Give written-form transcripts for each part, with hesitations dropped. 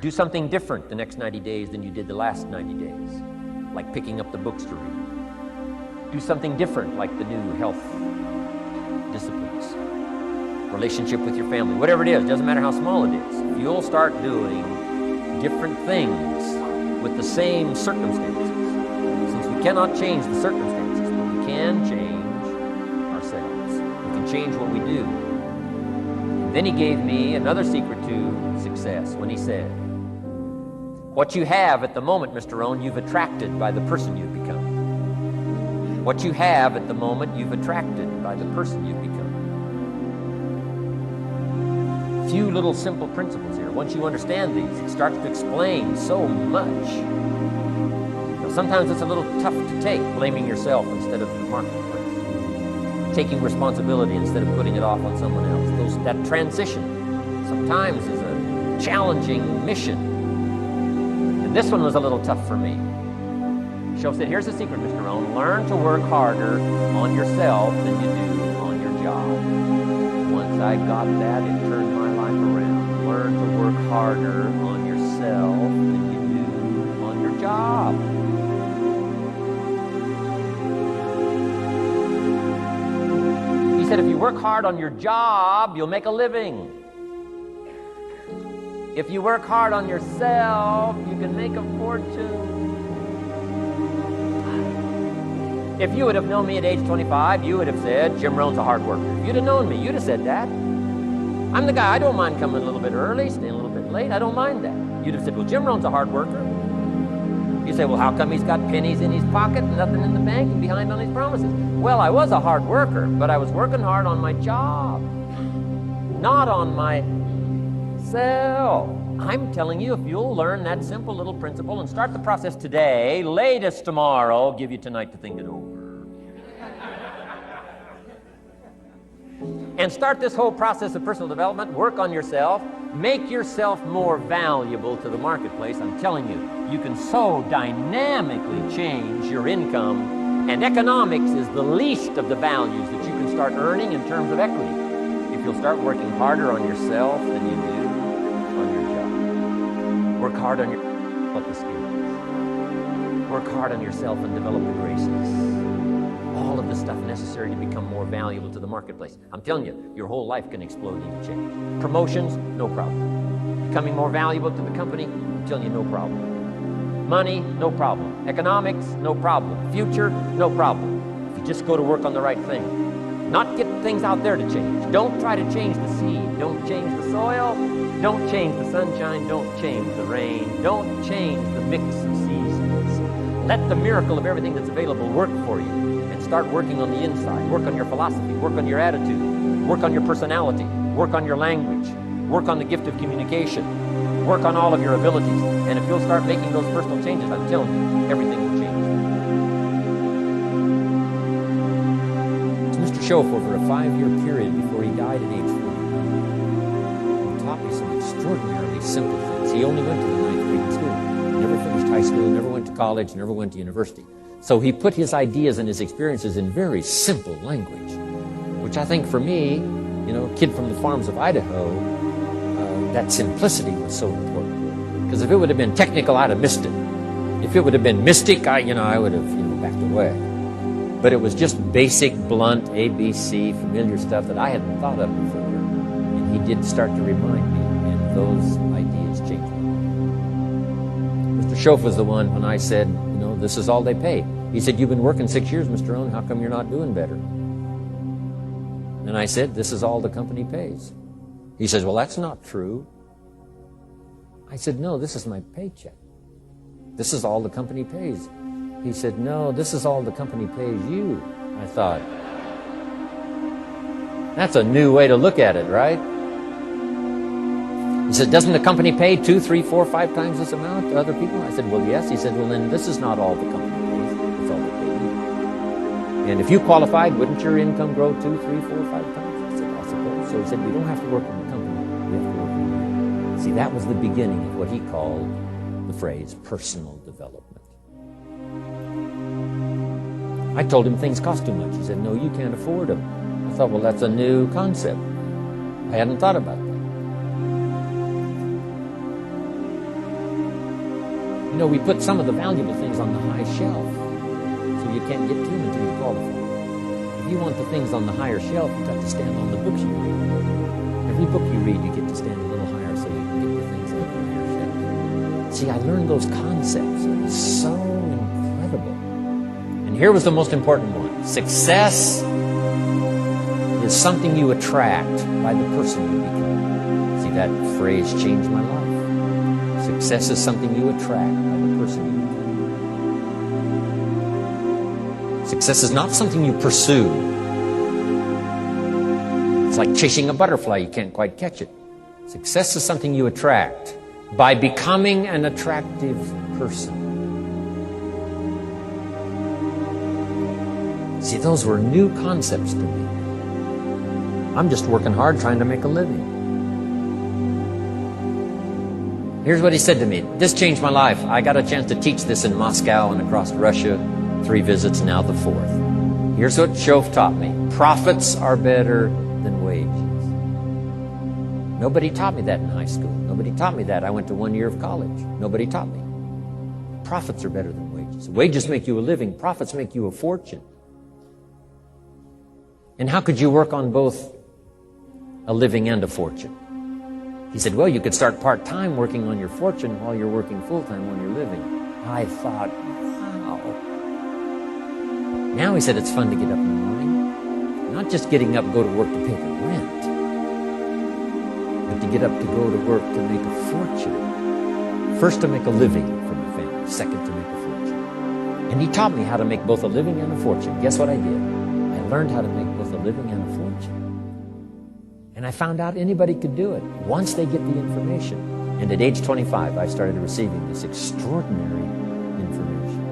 Do something different the next 90 days than you did the last 90 days, like picking up the books to read. Do something different, like the new health disciplines, relationship with your family, whatever it is, doesn't matter how small it is. If you'll start doing different things with the same circumstances, since we cannot change the circumstances, but we can change ourselves. We can change what we do. And then he gave me another secret to success when he said, what you have at the moment, Mr. Rohn, you've attracted by the person you've become. What you have at the moment, you've attracted by the person you've become. Few little simple principles here. Once you understand these, it starts to explain so much. Now, sometimes it's a little tough to take, blaming yourself instead of the marketplace, taking responsibility instead of putting it off on someone else. That transition sometimes is a challenging mission. This one was a little tough for me. Shoaff said, here's the secret, Mr. Rohn. Learn to work harder on yourself than you do on your job. Once I got that, it turned my life around. Learn to work harder on yourself than you do on your job. He said, if you work hard on your job, you'll make a living. If you work hard on yourself, you can make a fortune. If you would have known me at age 25, you would have said, Jim Rohn's a hard worker. If you'd have known me, you'd have said that. I'm the guy, I don't mind coming a little bit early, staying a little bit late, I don't mind that. You'd have said, well, Jim Rohn's a hard worker. You say, well, how come he's got pennies in his pocket and nothing in the bank and behind on his promises? Well, I was a hard worker, but I was working hard on my job, not on myself. I'm telling you, if you'll learn that simple little principle and start the process today, latest tomorrow, give you tonight to think it over. And start this whole process of personal development, work on yourself, make yourself more valuable to the marketplace. I'm telling you, you can so dynamically change your income, and economics is the least of the values that you can start earning in terms of equity. If you'll start working harder on yourself than you do on your job. Work hard on your develop the skills. Work hard on yourself and develop the graces. All of the stuff necessary to become more valuable to the marketplace. I'm telling you, your whole life can explode into change. Promotions, no problem. Becoming more valuable to the company, I'm telling you, no problem. Money, no problem. Economics, no problem. Future, no problem. If you just go to work on the right thing. Not get things out there to change. Don't try to change the seed. Don't change the soil. Don't change the sunshine. Don't change the rain. Don't change the mix of seasons. Let the miracle of everything that's available work for you. Start working on the inside. Work on your philosophy. Work on your attitude. Work on your personality. Work on your language. Work on the gift of communication. Work on all of your abilities. And if you'll start making those personal changes, I'm telling you, everything will change. Mr. Shoaff, over a 5-year period before he died at age 49, he taught me some extraordinarily simple things. He only went to the 9th grade school. Never finished high school, never went to college, never went to university. So he put his ideas and his experiences in very simple language, which I think for me, kid from the farms of Idaho, that simplicity was so important. Because if it would have been technical, I'd have missed it. If it would have been mystic, I would have, backed away. But it was just basic, blunt, ABC, familiar stuff that I hadn't thought of before. And he did start to remind me, and those ideas changed me. Mr. Shoaff was the one when I said, this is all they pay. He said, you've been working 6 years, Mr. Rohn, how come you're not doing better? And I said, this is all the company pays. He says, well, that's not true. I said, no, this is my paycheck. This is all the company pays. He said, no, this is all the company pays you. I thought, that's a new way to look at it, right? He said, doesn't the company pay 2, 3, 4, 5 times this amount to other people? I said, well, yes. He said, well, then this is not all the company pays. It's all they pay you. And if you qualified, wouldn't your income grow 2, 3, 4, 5 times? I said, I suppose. So he said, we don't have to work on the company. We have to work on you. See, that was the beginning of what he called the phrase personal development. I told him things cost too much. He said, no, you can't afford them. I thought, well, that's a new concept. I hadn't thought about that. You know, we put some of the valuable things on the high shelf, so you can't get to them until you qualify. If you want the things on the higher shelf, you've got to stand on the books you read. Every book you read, you get to stand a little higher so you can get the things on the higher shelf. See, I learned those concepts. It was so incredible. And here was the most important one. Success is something you attract by the person you become. See, that phrase changed my life. Success is something you attract by the person you become. Success is not something you pursue. It's like chasing a butterfly. You can't quite catch it. Success is something you attract by becoming an attractive person. See, those were new concepts to me. I'm just working hard trying to make a living. Here's what he said to me. This changed my life. I got a chance to teach this in Moscow and across Russia. 3 visits, now the 4th. Here's what Shove taught me. Profits are better than wages. Nobody taught me that in high school. Nobody taught me that. I went to 1 year of college. Nobody taught me. Profits are better than wages. Wages make you a living. Profits make you a fortune. And how could you work on both a living and a fortune? He said, well, you could start part-time working on your fortune while you're working full-time on your living. I thought, wow. Now he said it's fun to get up in the morning. Not just getting up, go to work to pay the rent, but to get up to go to work to make a fortune. First to make a living for my family, second to make a fortune. And he taught me how to make both a living and a fortune. Guess what I did? I learned how to make both a living and a fortune. And I found out anybody could do it once they get the information. And at age 25, I started receiving this extraordinary information.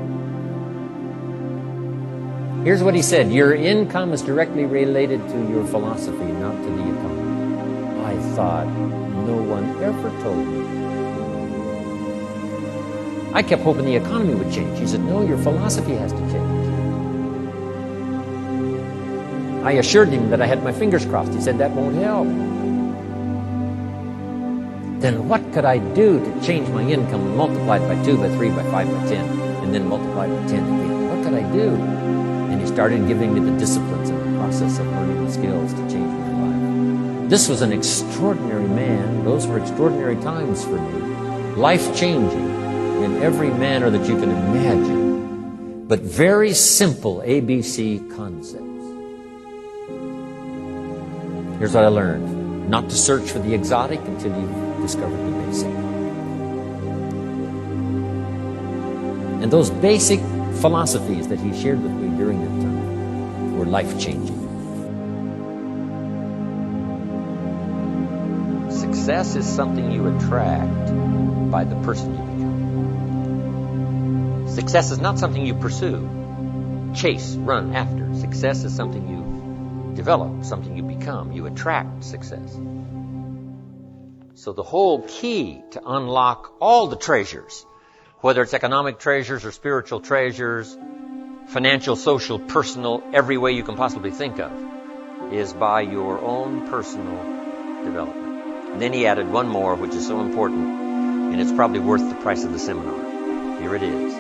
Here's what he said. Your income is directly related to your philosophy, not to the economy. I thought, no one ever told me. I kept hoping the economy would change. He said, no, your philosophy has to change. I assured him that I had my fingers crossed. He said, that won't help. Then what could I do to change my income and multiply it by 2, by 3, by 5, by 10, and then multiply it by 10 again? What could I do? And he started giving me the disciplines and the process of learning the skills to change my life. This was an extraordinary man. Those were extraordinary times for me. Life-changing in every manner that you can imagine, but very simple ABC concepts. Here's what I learned. Not to search for the exotic until you've discovered the basic. And those basic philosophies that he shared with me during that time were life-changing. Success is something you attract by the person you become. Success is not something you pursue, chase, run after. Success is something you develop, something you become. You attract success. So the whole key to unlock all the treasures, whether it's economic treasures or spiritual treasures, financial, social, personal, every way you can possibly think of, is by your own personal development. And then he added one more, which is so important, and it's probably worth the price of the seminar. Here it is.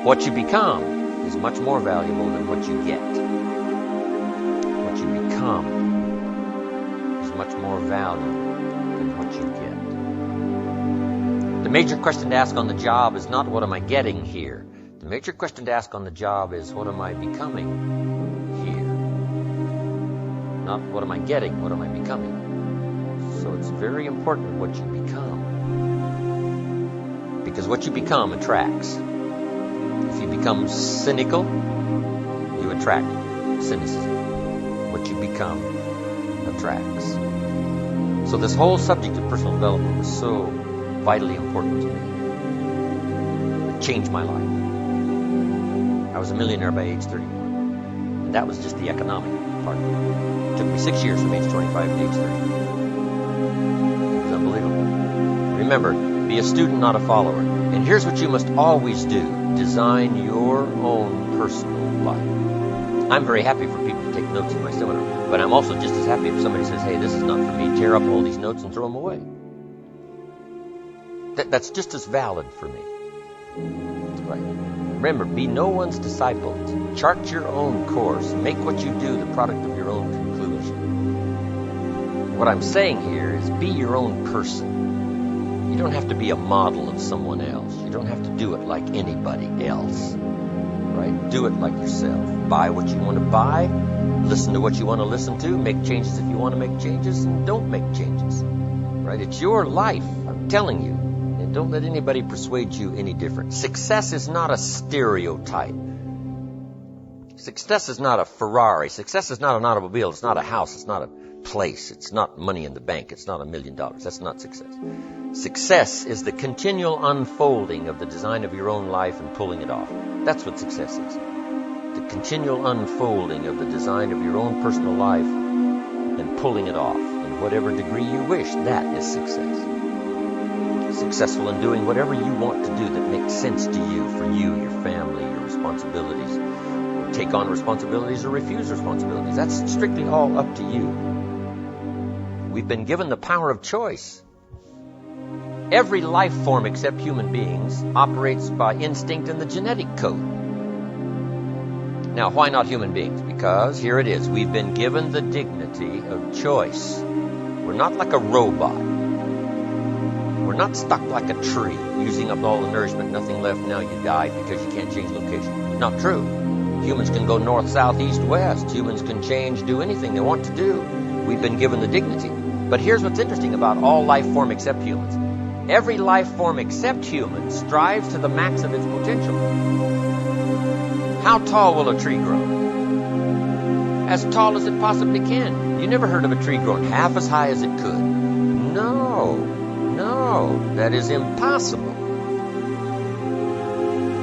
What you become is much more valuable than what you get. What you become is much more valuable than what you get. The major question to ask on the job is not what am I getting here. The major question to ask on the job is what am I becoming here. Not what am I getting, what am I becoming. So it's very important what you become. Because what you become attracts. If you become cynical, you attract cynicism. What you become attracts. So this whole subject of personal development was so vitally important to me. It changed my life. I was a millionaire by age 31. And that was just the economic part of it. It took me 6 years from age 25 to age 30. It was unbelievable. Remember, be a student, not a follower. And here's what you must always do. Design your own personal life. I'm very happy for people to take notes in my seminar, but I'm also just as happy if somebody says, hey, this is not for me, tear up all these notes and throw them away. That's just as valid for me. Right. Remember, be no one's disciple. Chart your own course. Make what you do the product of your own conclusion. What I'm saying here is be your own person. You don't have to be a model of someone else. You don't have to do it like anybody else. Right? Do it like yourself. Buy what you want to buy. Listen to what you want to listen to. Make changes if you want to make changes. And don't make changes. Right? It's your life. I'm telling you. And don't let anybody persuade you any different. Success is not a stereotype. Success is not a Ferrari. Success is not an automobile. It's not a house. It's not a place. It's not money in the bank. It's not $1 million. That's not success. Success is the continual unfolding of the design of your own life and pulling it off. That's what success is. The continual unfolding of the design of your own personal life and pulling it off in whatever degree you wish. That is success. Successful in doing whatever you want to do that makes sense to you, for you, your family, your responsibilities. Take on responsibilities or refuse responsibilities. That's strictly all up to you. We've been given the power of choice. Every life form except human beings operates by instinct in the genetic code. Now, why not human beings? Because here it is. We've been given the dignity of choice. We're not like a robot. We're not stuck like a tree, using up all the nourishment, nothing left, now you died because you can't change location. Not true. Humans can go north, south, east, west. Humans can change, do anything they want to do. We've been given the dignity. But here's what's interesting about all life form except humans. Every life form except humans strives to the max of its potential. How tall will a tree grow? As tall as it possibly can. You never heard of a tree growing half as high as it could. No, that is impossible.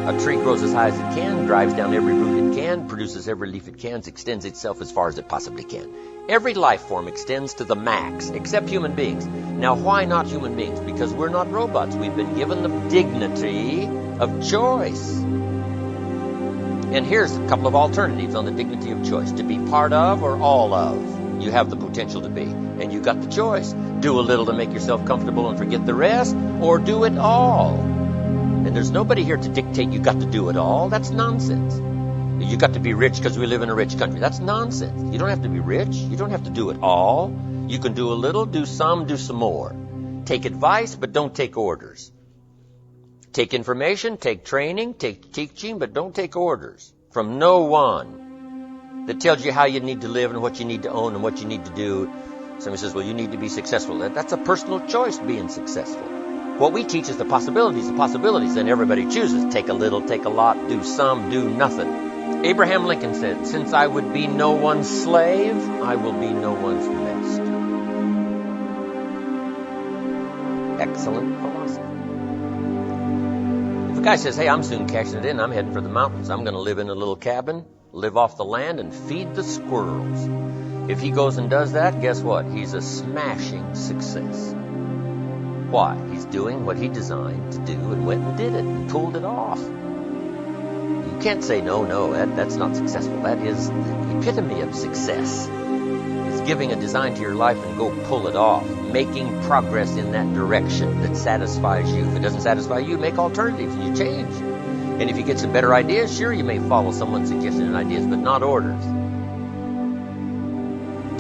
A tree grows as high as it can, drives down every root it can, produces every leaf it can, extends itself as far as it possibly can. Every life form extends to the max, except human beings. Now, why not human beings? Because we're not robots. We've been given the dignity of choice. And here's a couple of alternatives on the dignity of choice. To be part of or all of. You have the potential to be. And you got the choice. Do a little to make yourself comfortable and forget the rest, or do it all. And there's nobody here to dictate you got to do it all. That's nonsense. You got to be rich because we live in a rich country. That's nonsense. You don't have to be rich. You don't have to do it all. You can do a little, do some more. Take advice, but don't take orders. Take information, take training, take teaching, but don't take orders from no one that tells you how you need to live and what you need to own and what you need to do. Somebody says, well, you need to be successful. That's a personal choice, being successful. What we teach is the possibilities, and everybody chooses. Take a little, take a lot, do some, do nothing. Abraham Lincoln said, since I would be no one's slave, I will be no one's master. Excellent philosophy. If a guy says, hey, I'm soon cashing it in, I'm heading for the mountains, I'm going to live in a little cabin, live off the land, and feed the squirrels. If he goes and does that, guess what? He's a smashing success. Why? He's doing what he designed to do and went and did it and pulled it off. You can't say, no, that's not successful. That is the epitome of success. It's giving a design to your life and go pull it off. Making progress in that direction that satisfies you. If it doesn't satisfy you, make alternatives. You change. And if you get some better ideas, sure, you may follow someone's suggestion and ideas, but not orders.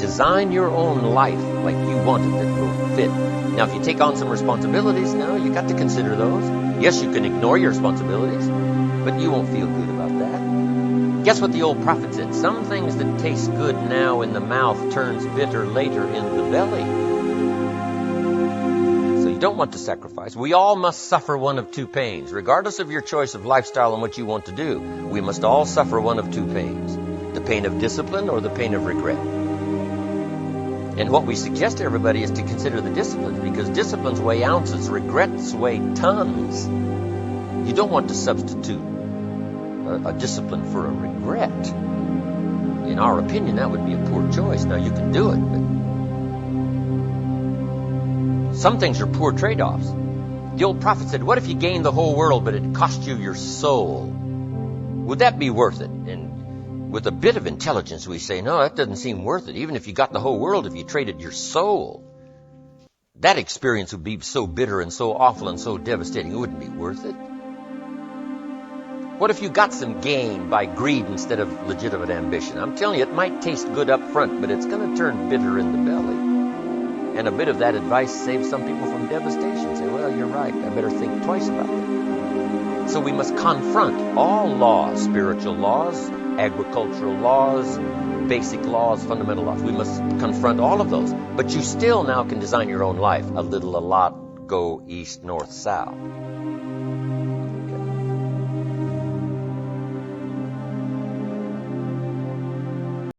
Design your own life like you want it that will fit. Now, if you take on some responsibilities, now you got to consider those. Yes, you can ignore your responsibilities, but you won't feel good about that. Guess what the old prophet said? Some things that taste good now in the mouth turns bitter later in the belly. So you don't want to sacrifice. We all must suffer one of two pains. Regardless of your choice of lifestyle and what you want to do, we must all suffer one of two pains. The pain of discipline or the pain of regret. And what we suggest to everybody is to consider the disciplines, because disciplines weigh ounces, regrets weigh tons. You don't want to substitute a discipline for a regret. In our opinion, that would be a poor choice. Now, you can do it, but some things are poor trade-offs. The old prophet said, what if you gained the whole world, but it cost you your soul? Would that be worth it? And with a bit of intelligence, we say, no, that doesn't seem worth it. Even if you got the whole world, if you traded your soul, that experience would be so bitter and so awful and so devastating, it wouldn't be worth it. What if you got some gain by greed instead of legitimate ambition? I'm telling you, it might taste good up front, but it's going to turn bitter in the belly. And a bit of that advice saves some people from devastation. Say, well, you're right. I better think twice about that. So we must confront all laws, spiritual laws, agricultural laws, basic laws, fundamental laws. We must confront all of those. But you still now can design your own life. A little, a lot, go east, north, south.